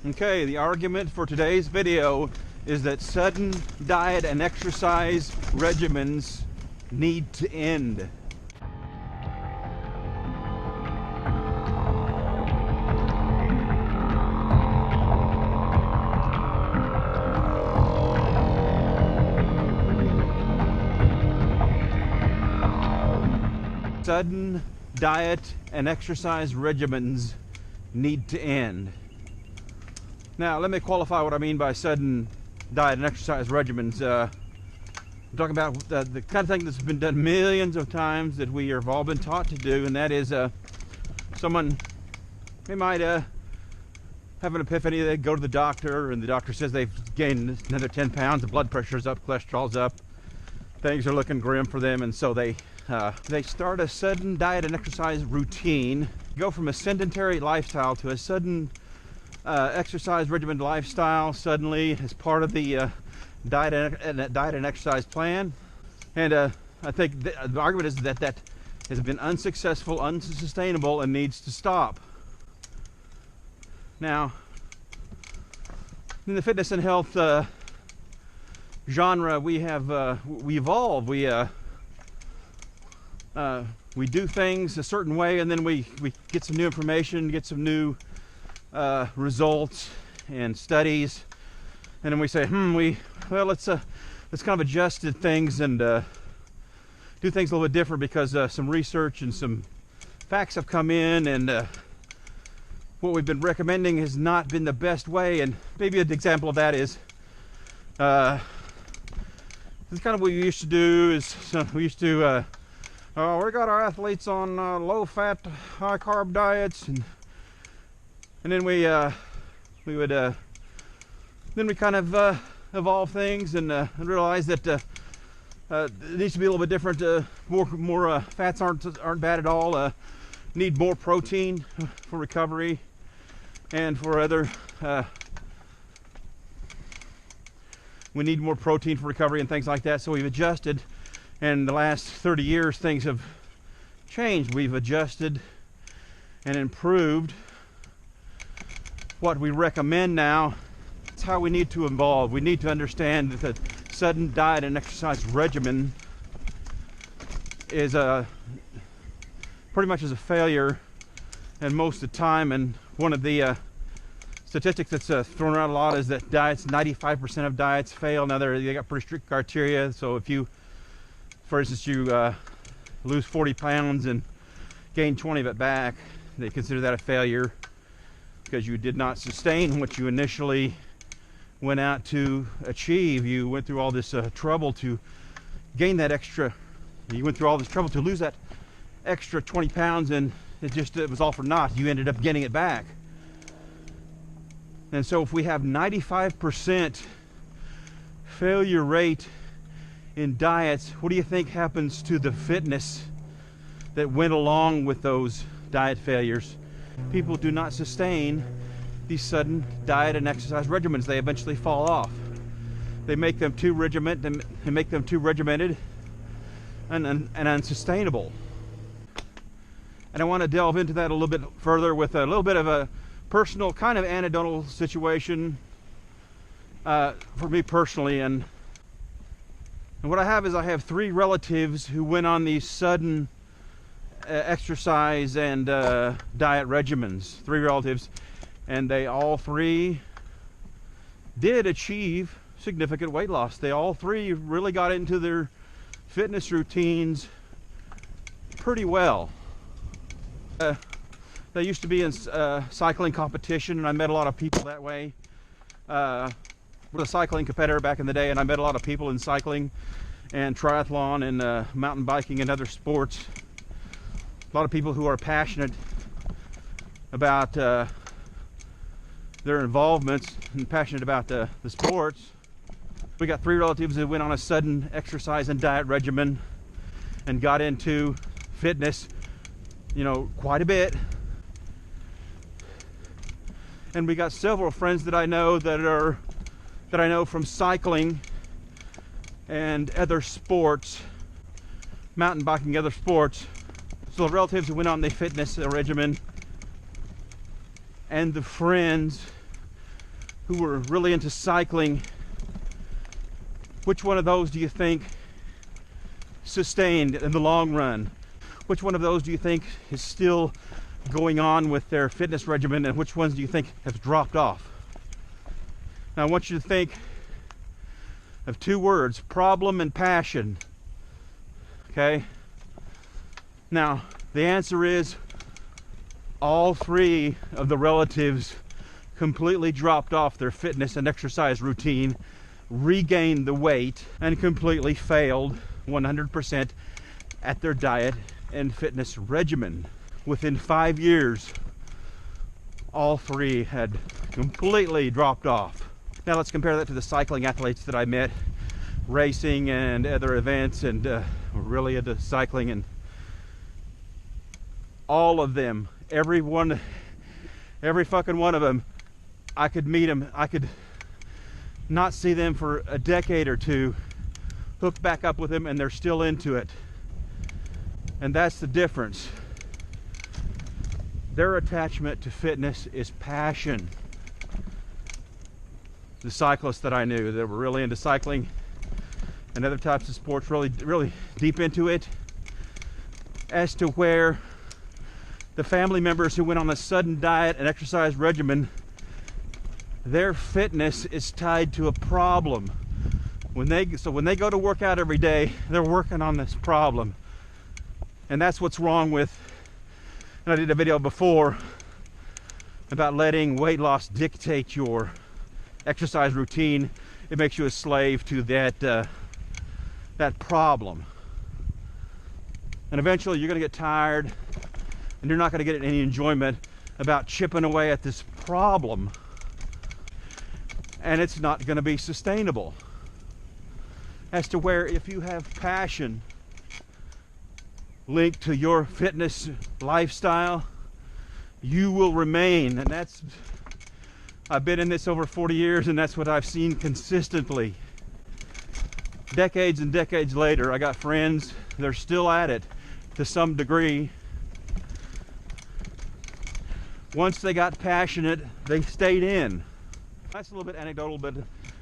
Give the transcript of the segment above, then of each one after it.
Okay, the argument for today's video is that sudden diet and exercise regimens need to end. Sudden diet and exercise regimens need to end. Now, let me qualify what I mean by sudden diet and exercise regimens. I'm talking about the kind of thing that's been done millions of times that we have all been taught to do, and that is someone, they might have an epiphany, they go to the doctor, and the doctor says they've gained another 10 pounds, the blood pressure's up, cholesterol's up, things are looking grim for them, and so they start a sudden diet and exercise routine, go from a sedentary lifestyle to a sudden exercise regimen lifestyle suddenly as part of the diet and exercise plan. And I think the argument is that has been unsuccessful, unsustainable, and needs to stop. Now, in the fitness and health genre, we evolve. We do things a certain way, and then we get some new information, get some new results and studies, and then we say, let's kind of adjust things and do things a little bit different because some research and some facts have come in, and what we've been recommending has not been the best way. And maybe an example of that is this is kind of what we used to do. We got our athletes on low-fat, high-carb diets, and then we kind of evolve things and realize that it needs to be a little bit different. More fats aren't bad at all. Need more protein for recovery and for other. We need more protein for recovery and things like that. So we've adjusted, and in the last 30 years things have changed. We've adjusted and improved what we recommend now. It's how we need to evolve. We need to understand that the sudden diet and exercise regimen is pretty much a failure, and most of the time. And one of the statistics that's thrown around a lot is that 95% of diets fail. Now they got pretty strict criteria. So if you, for instance, you lose 40 pounds and gain 20 of it back, they consider that a failure, because you did not sustain what you initially went out to achieve. You went through all this trouble to gain that extra. You went through all this trouble to lose that extra 20 pounds, and it was all for naught. You ended up getting it back. And so if we have 95% failure rate in diets, what do you think happens to the fitness that went along with those diet failures? People do not sustain these sudden diet and exercise regimens. They eventually fall off. They make them too regimented and unsustainable. And I want to delve into that a little bit further with a little bit of a personal, kind of anecdotal situation for me personally. And what I have 3 relatives who went on these sudden exercise and diet regimens. 3 relatives, and they all 3 did achieve significant weight loss. They all 3 really got into their fitness routines pretty well. They used to be in cycling competition, and I met a lot of people that way. I was a cycling competitor back in the day, and I met a lot of people in cycling and triathlon and mountain biking and other sports. A lot of people who are passionate about their involvements and passionate about the sports. We got 3 relatives who went on a sudden exercise and diet regimen and got into fitness, quite a bit. And we got several friends that I know from cycling and other sports, mountain biking, other sports. So the relatives who went on the fitness regimen and the friends who were really into cycling, which one of those do you think sustained in the long run? Which one of those do you think is still going on with their fitness regimen, and which ones do you think have dropped off? Now I want you to think of two words: problem and passion. Okay? Now, the answer is all three of the relatives completely dropped off their fitness and exercise routine, regained the weight, and completely failed 100% at their diet and fitness regimen. Within 5 years, all three had completely dropped off. Now let's compare that to the cycling athletes that I met, racing and other events, and really into cycling, and all of them, every fucking one of them, I could meet them, I could not see them for a decade or two, hook back up with them, and they're still into it. And that's the difference. Their attachment to fitness is passion. The cyclists that I knew that were really into cycling and other types of sports, really deep into it, as to where the family members who went on a sudden diet and exercise regimen, their fitness is tied to a problem. When they go to work out every day, they're working on this problem. And that's what's wrong with, and I did a video before about letting weight loss dictate your exercise routine. It makes you a slave to that problem. And eventually you're going to get tired, and you're not going to get any enjoyment about chipping away at this problem. And it's not going to be sustainable. As to where if you have passion linked to your fitness lifestyle, you will remain. And that's, I've been in this over 40 years, and that's what I've seen consistently. Decades and decades later, I got friends, they're still at it to some degree. Once they got passionate, they stayed in. That's a little bit anecdotal, but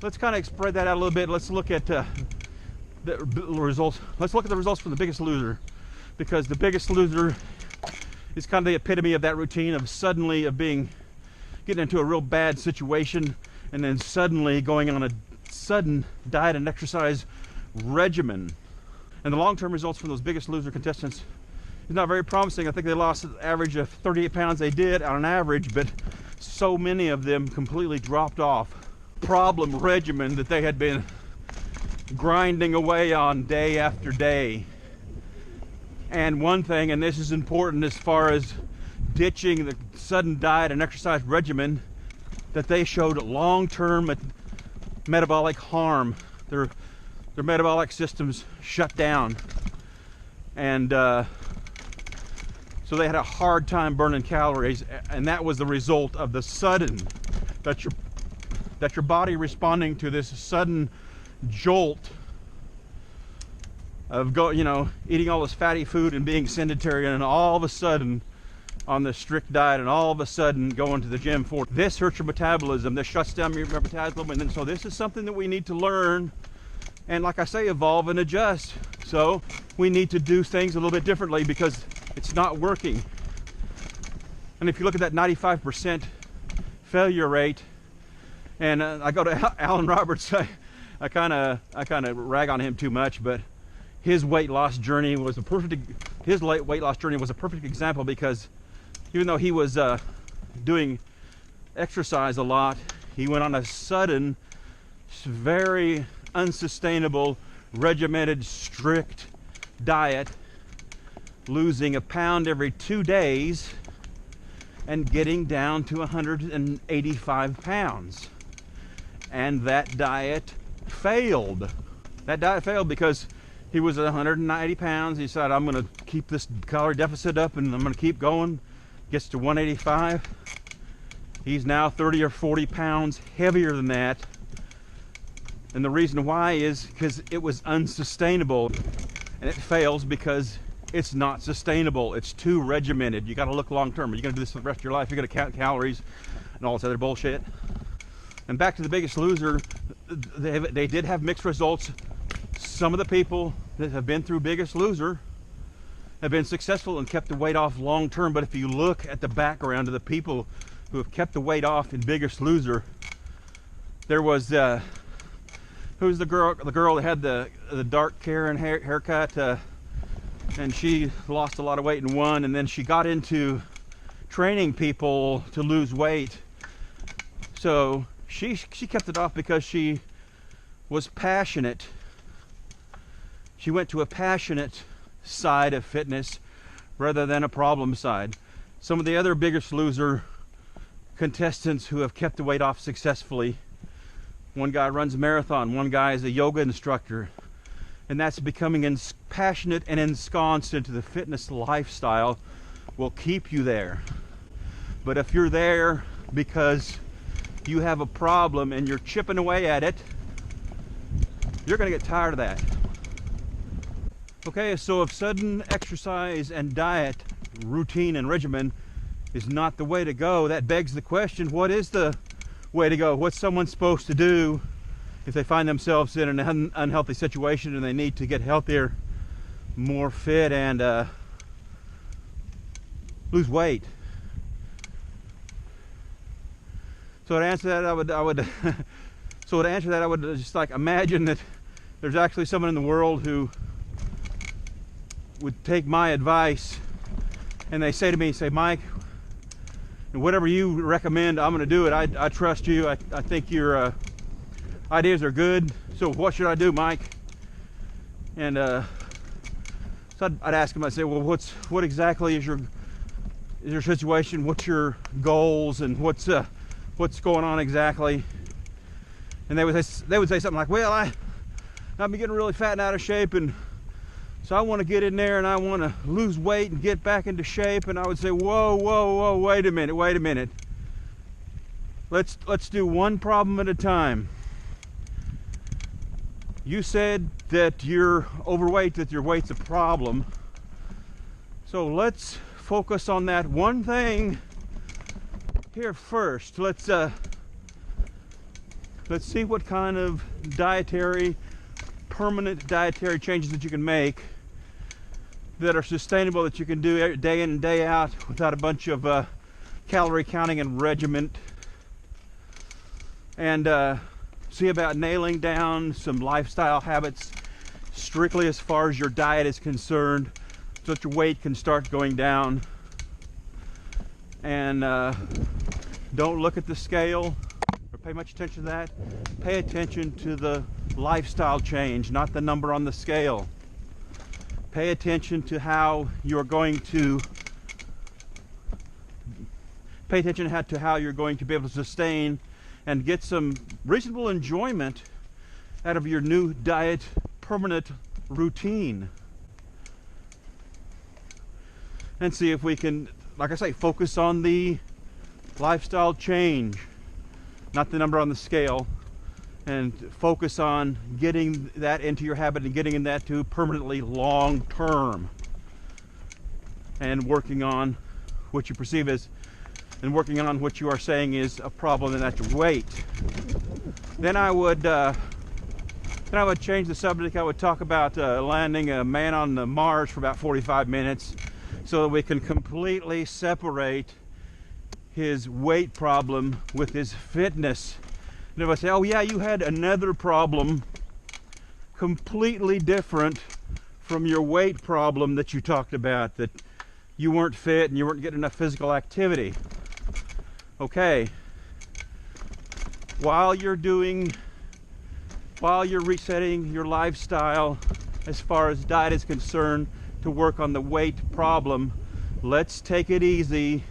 let's kind of spread that out a little bit. Let's look at the results. Let's look at the results from The Biggest Loser, because The Biggest Loser is kind of the epitome of that routine of suddenly getting into a real bad situation, and then suddenly going on a sudden diet and exercise regimen. And the long-term results from those Biggest Loser contestants is not very promising. I think they lost an average of 38 pounds. They did on an average, but so many of them completely dropped off problem regimen that they had been grinding away on day after day. And one thing, and this is important as far as ditching the sudden diet and exercise regimen, that they showed long-term metabolic harm. Their metabolic systems shut down, and so they had a hard time burning calories, and that was the result of the sudden, that your body responding to this sudden jolt of eating all this fatty food and being sedentary, and all of a sudden on this strict diet, and all of a sudden going to the gym for this hurts your metabolism, this shuts down your metabolism. And then so this is something that we need to learn, and like I say, evolve and adjust. So we need to do things a little bit differently because it's not working. And if you look at that 95% failure rate, and I go to Alan Roberts, I kind of rag on him too much, but his weight loss journey was a perfect example, because even though he was doing exercise a lot, he went on a sudden, very unsustainable, regimented, strict diet, losing a pound every 2 days and getting down to 185 pounds. And that diet failed. That diet failed because he was at 190 pounds. He said, I'm going to keep this calorie deficit up, and I'm going to keep going. Gets to 185. He's now 30 or 40 pounds heavier than that. And the reason why is because it was unsustainable. And it fails because it's not sustainable. It's too regimented. You got to look long term. Are you going to do this for the rest of your life? You're going to count calories and all this other bullshit. And back to the Biggest Loser, they did have mixed results. Some of the people that have been through Biggest Loser have been successful and kept the weight off long term. But if you look at the background of the people who have kept the weight off in Biggest Loser, there was who's the girl that had the dark Karen haircut, and she lost a lot of weight and won, and then she got into training people to lose weight. So she kept it off because she was passionate. She went to a passionate side of fitness rather than a problem side. Some of the other Biggest Loser contestants who have kept the weight off successfully, one guy runs a marathon, one guy is a yoga instructor, and that's becoming passionate and ensconced into the fitness lifestyle will keep you there. But if you're there because you have a problem and you're chipping away at it, you're going to get tired of that. Okay, so if sudden exercise and diet routine and regimen is not the way to go, that begs the question, what is the way to go? What's someone supposed to do if they find themselves in an unhealthy situation and they need to get healthier, more fit, and lose weight? So to answer that, I would so to answer that, I would just like imagine that there's actually someone in the world who would take my advice and they say to me, Mike, whatever you recommend, I'm going to do it. I trust you. I think your ideas are good. So what should I do, Mike? And so I'd ask him. I'd say, well, what exactly is your situation? What's your goals, and what's going on exactly? And they would say something like, well, I've been getting really fat and out of shape, and so I want to get in there and I want to lose weight and get back into shape. And I would say, whoa, wait a minute. Let's do one problem at a time. You said that you're overweight, that your weight's a problem. So let's focus on that one thing here first. Let's see what kind of permanent dietary changes that you can make that are sustainable, that you can do day in and day out without a bunch of calorie counting and regiment, and see about nailing down some lifestyle habits strictly as far as your diet is concerned, so that your weight can start going down. And don't look at the scale or pay much attention to that. Pay attention to the lifestyle change, not the number on the scale. Pay attention to how you're going to be able to sustain and get some reasonable enjoyment out of your new diet permanent routine. And see if we can, like I say, focus on the lifestyle change, not the number on the scale, and focus on getting that into your habit and getting that to permanently long term, and working on what you perceive as, and working on what you are saying is a problem, and that's your weight. Then I would change the subject. I would talk about landing a man on the Mars for about 45 minutes so that we can completely separate his weight problem with his fitness. And if I say, oh yeah, you had another problem completely different from your weight problem that you talked about, that you weren't fit and you weren't getting enough physical activity. Okay, while you're resetting your lifestyle as far as diet is concerned to work on the weight problem, let's take it easy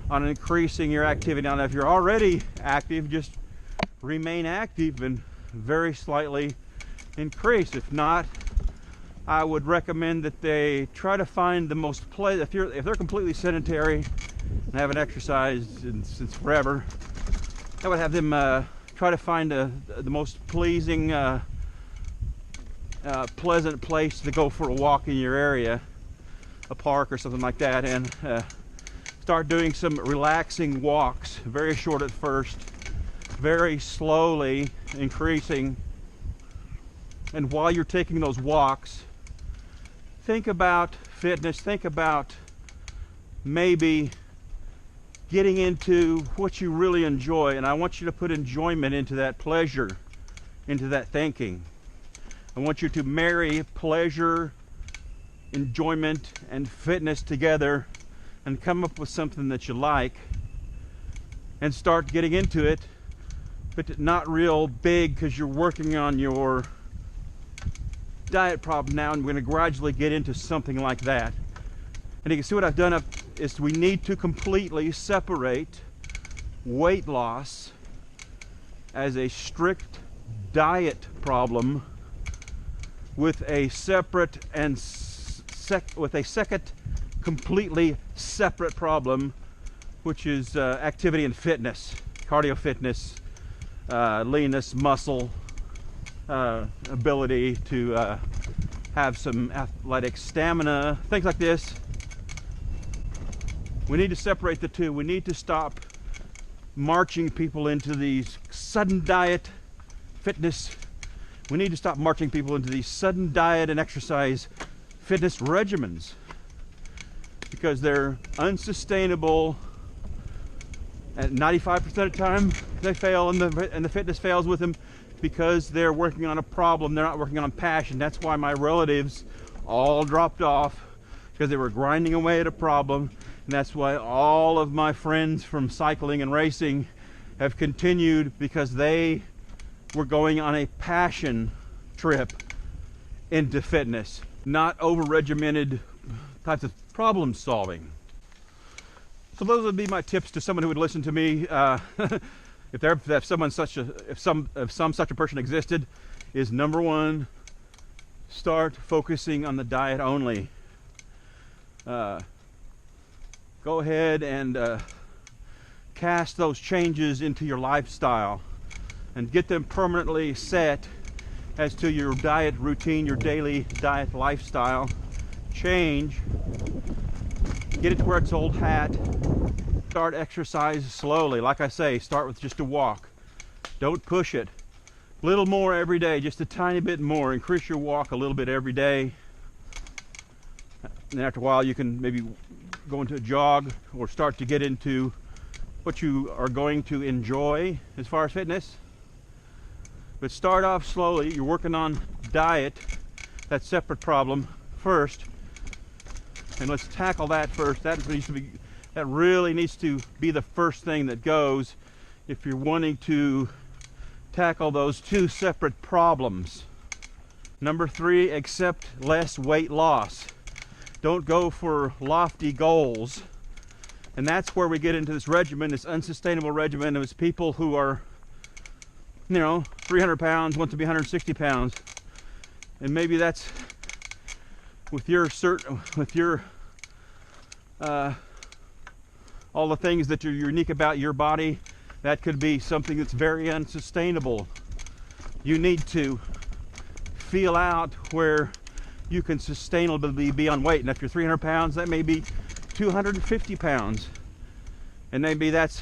on increasing your activity. Now, if you're already active, just remain active and very slightly increase. If not, I would recommend that they try to find the most pleasant. If they're completely sedentary and haven't exercised since forever, I would have them try to find the most pleasing, pleasant place to go for a walk in your area, a park or something like that, and start doing some relaxing walks, very short at first, very slowly increasing. And while you're taking those walks, think about fitness, think about maybe getting into what you really enjoy. And I want you to put enjoyment into that, pleasure into that thinking. I want you to marry pleasure, enjoyment, and fitness together and come up with something that you like and start getting into it, but not real big, because you're working on your diet problem now, and we're going to gradually get into something like that. And you can see what I've done up is we need to completely separate weight loss as a strict diet problem with a separate and with a second completely separate problem, which is activity and fitness, cardio fitness, leanness, muscle, ability to have some athletic stamina, things like this. We need to separate the two. We need to stop marching people into these sudden diet fitness. We need to stop marching people into these sudden diet and exercise fitness regimens, because they're unsustainable. At 95% of the time they fail, and the fitness fails with them because they're working on a problem. They're not working on passion. That's why my relatives all dropped off, because they were grinding away at a problem. And that's why all of my friends from cycling and racing have continued, because they were going on a passion trip into fitness, not over-regimented types of problem solving. So those would be my tips to someone who would listen to me. If some such a person existed, is number one, start focusing on the diet only. Go ahead and cast those changes into your lifestyle and get them permanently set as to your diet routine, your daily diet lifestyle. Change, get it to where it's old hat. Start exercise slowly. Like I say, start with just a walk. Don't push it. A little more every day, just a tiny bit more. Increase your walk a little bit every day. And after a while, you can maybe go into a jog or start to get into what you are going to enjoy as far as fitness. But start off slowly. You're working on diet, that separate problem, first. And let's tackle that first. That really needs to be the first thing that goes if you're wanting to tackle those two separate problems. Number three, accept less weight loss. Don't go for lofty goals. And that's where we get into this regimen, this unsustainable regimen. It was people who are, 300 pounds, want to be 160 pounds. And maybe that's with your all the things that are unique about your body, that could be something that's very unsustainable. You need to feel out where you can sustainably be on weight. And if you're 300 pounds, that may be 250 pounds. And maybe that's,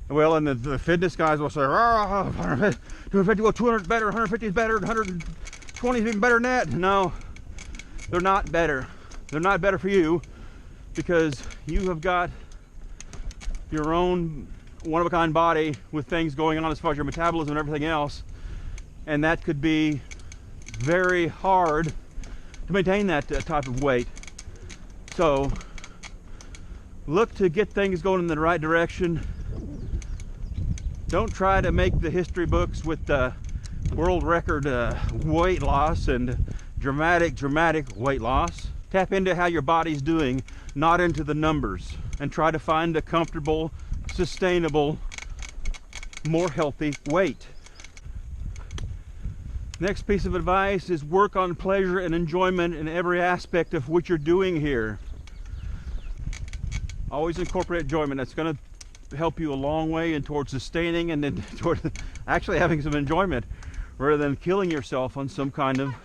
well, and the fitness guys will say, 250, well, 200 is better, 150 is better, 120 is even better than that. No, they're not better. They're not better for you, because you have got your own one-of-a-kind body with things going on as far as your metabolism and everything else. And that could be very hard to maintain that type of weight. So look to get things going in the right direction. Don't try to make the history books with the world record weight loss and dramatic weight loss. Tap into how your body's doing, not into the numbers, and try to find a comfortable, sustainable, more healthy weight. Next piece of advice is work on pleasure and enjoyment in every aspect of what you're doing here. Always incorporate enjoyment. That's going to help you a long way and towards sustaining and then toward actually having some enjoyment, rather than killing yourself on some kind of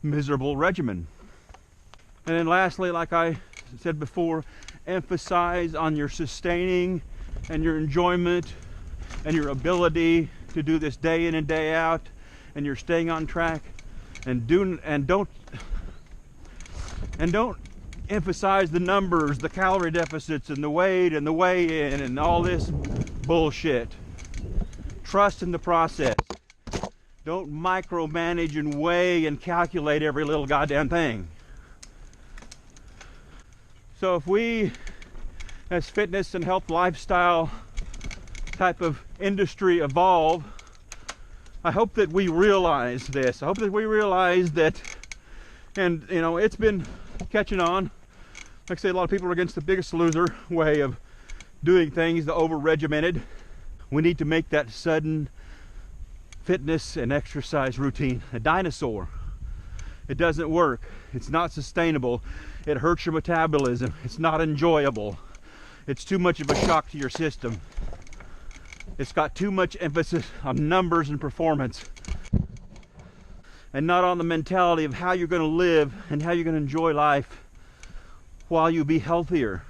miserable regimen. And then lastly, like I said before, emphasize on your sustaining and your enjoyment and your ability to do this day in and day out, and you're staying on track, and don't emphasize the numbers, the calorie deficits, and the weight and the weigh-in and all this bullshit. Trust in the process. Don't micromanage and weigh and calculate every little goddamn thing. So if we, as fitness and health lifestyle type of industry, evolve, I hope that we realize this. I hope that we realize that, and you know, it's been catching on. Like I say, a lot of people are against the Biggest Loser way of doing things, the over-regimented. We need to make that sudden fitness and exercise routine a dinosaur. It doesn't work. It's not sustainable. It hurts your metabolism. It's not enjoyable. It's too much of a shock to your system. It's got too much emphasis on numbers and performance, and not on the mentality of how you're going to live and how you're going to enjoy life while you be healthier.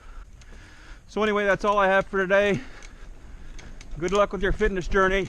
So anyway, that's all I have for today. Good luck with your fitness journey.